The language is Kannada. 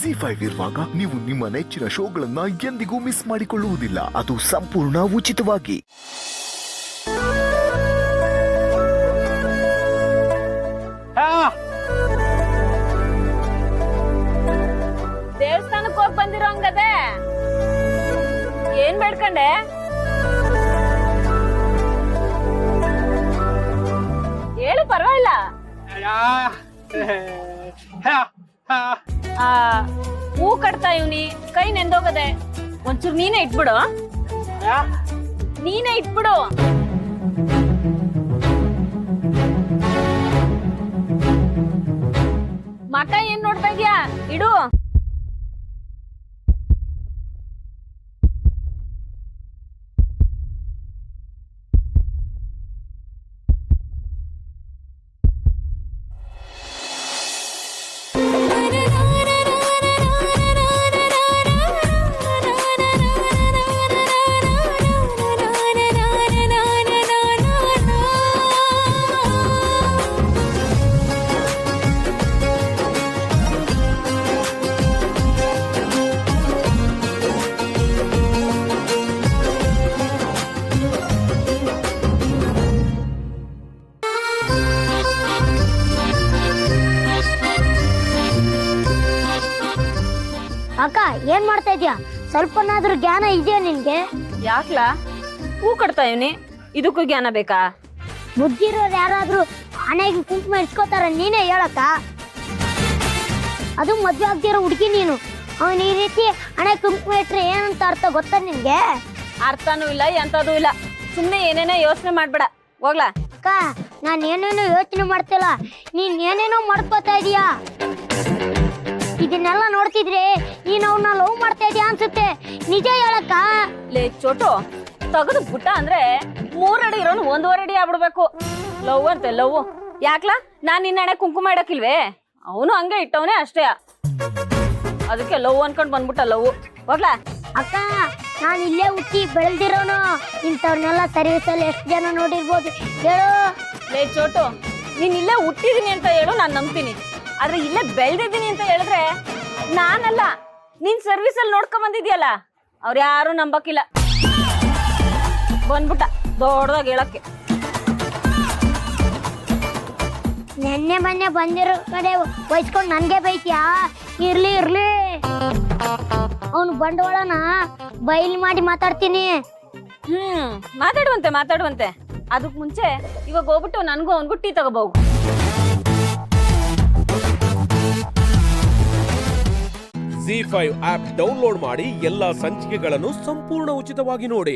ಜಿ5 ಇರುವಾಗ ನೀವು ನಿಮ್ಮ ನೆಚ್ಚಿನ ಶೋಗಳನ್ನ ಎಂದಿಗೂ ಮಿಸ್ ಮಾಡಿಕೊಳ್ಳುವುದಿಲ್ಲ. ಅದು ಸಂಪೂರ್ಣ ಉಚಿತವಾಗಿ. ದೇವಸ್ಥಾನಕ್ಕೆ ಹೋಗಿ ಬಂದಿರೋ ಹಂಗದೆ ಏನ್ ಬೇಡ್ಕಂಡೆ? ಹೇಳು, ಪರವಾಗಿಲ್ಲ. ಹೂ ಕಟ್ತಾ ಇವ್ನಿ, ಕೈ ನೆಂದೋಗದೆ. ಒಂಚೂರು ನೀನೇ ಇಟ್ಬಿಡು. ನೀನೇ ಇಟ್ಬಿಡು. ಮಕ ಏನ್ ನೋಡ್ತಾ ಇದ್ಯಾ? ಇಡು. ಅಕ್ಕ, ಏನ್ ಮಾಡ್ತಾ ಇದ್ಯಾ? ಸ್ವಲ್ಪನಾದ್ರೂ ಜ್ಞಾನ ಇದೆಯಾ ನಿನ್ಗೆ? ಯಾಕ್ಲಾ? ಹೂ ಕಟ್ತಾ ಇವ್ನಿ, ಇದಕ್ಕೂ ಜ್ಞಾನ ಬೇಕಾ? ಮುದ್ದಿರೋರು ಯಾರಾದ್ರೂ ಹಣೆಗೆ ಕುಂಕುಮ ಇಟ್ಕೋತಾರ? ನೀನೇ ಹೇಳಕ್ಕ. ಅದು ಮದ್ವೆ ಆಗ್ತಿರೋ ಹುಡುಗಿ ನೀನು. ಅವನ್ ಈ ರೀತಿ ಹಣೆ ಕುಂಕುಮ ಇಟ್ರೆ ಏನಂತ ಅರ್ಥ ಗೊತ್ತಾ ನಿನ್ಗೆ? ಅರ್ಥನೂ ಇಲ್ಲ, ಎಂತದೂ ಇಲ್ಲ. ಸುಮ್ನೆ ಏನೇನೋ ಯೋಚನೆ ಮಾಡ್ಬೇಡ, ಹೋಗ್ಲಾ? ಅಕ್ಕ, ನಾನ್ ಏನೇನೋ ಯೋಚನೆ ಮಾಡ್ತಿಲ್ಲ, ನೀನ್ ಏನೇನೋ ಮಾಡ್ಕೋತಾ ಇದೀಯಾ. ಇದನ್ನೆಲ್ಲ ನೋಡ್ತಿದ್ರೆ ನೀನ್ ಅವನ್ನ ಲವ್ ಮಾಡ್ತಾ ಇದೀಯ ಅನ್ಸುತ್ತೆ. ನಿಜ ಹೇಳಕ್ಕ. ಲೇ ಚೋಟು, ತಗದು ಬಿಟ್ಟ ಅಂದ್ರೆ 3 ಅಡಿ ಇರೋನು 1.5 ಅಡಿ ಆಗ್ಬಿಡ್ಬೇಕು. ಲವ್ ಅಂತೆ ಲವ್. ಯಾಕ್ಲಾ? ನಾನ್ ನಿನ್ನ ಹಣೆ ಕುಂಕುಮ ಇಡಕ್ಕಿಲ್ವೇ? ಅವನು ಹಂಗೆ ಇಟ್ಟವನೇ ಅಷ್ಟೇ. ಅದಕ್ಕೆ ಲವ್ ಅನ್ಕೊಂಡ್ ಬಂದ್ಬಿಟ್ಟ ಲವ್. ಹೋಗ್ಲಾ? ಅಕ್ಕ, ನಾನ್ ಇಲ್ಲೇ ಹುಟ್ಟಿ ಬೆಳೆದಿರೋನು. ಇಂಥವ್ರನ್ನೆಲ್ಲ ಸರ್ವಿಸ್ ಅಲ್ಲಿ ಎಷ್ಟು ಜನ ನೋಡಿರ್ಬೋದು ಹೇಳು. ಲೇ ಚೋಟು, ನೀನ್ ಇಲ್ಲೇ ಹುಟ್ಟಿದೀನಿ ಅಂತ ಹೇಳು, ನಾನ್ ನಂಬ್ತೀನಿ. ಆದ್ರೆ ಇಲ್ಲೇ ಬೆಳ್ದಿದ್ದೀನಿ ಅಂತ ಹೇಳಿದ್ರೆ ನಾನಲ್ಲ, ನೀನ್ ಸರ್ವಿಸ್ ಅಲ್ಲಿ ನೋಡ್ಕೊಂಡ್ ಬಂದಿದ್ಯಲ್ಲ, ಅವ್ರ ಯಾರು ನಂಬಕ್ಕಿಲ್ಲ. ಬಂದ್ಬಿಟ್ಟ ದೊಡ್ಡದಾಗ ಹೇಳಕ್ಕೆ. ನೆನ್ನೆ ಮೊನ್ನೆ ಬಂದಿರೋ ಕಡೆ ವಹಿಸ್ಕೊಂಡು ನನ್ಗೆ ಬೈತ್ಯಾ? ಇರ್ಲಿ ಇರ್ಲಿ, ಅವನು ಬಂಡವಾಳನ ಬಯಲ್ ಮಾಡಿ ಮಾತಾಡ್ತೀನಿ. ಮಾತಾಡುವಂತೆ. ಅದಕ್ ಮುಂಚೆ ಇವಾಗ ಹೋಗ್ಬಿಟ್ಟು ನನ್ಗೂ ಅವನ್ಗೂ ಟೀ ತಗೋಬಹುದು. ಜಿ5 ಆಪ್ ಡೌನ್ಲೋಡ್ ಮಾಡಿ ಎಲ್ಲಾ ಸಂಚಿಕೆಗಳನ್ನು ಸಂಪೂರ್ಣ ಉಚಿತವಾಗಿ ನೋಡಿ.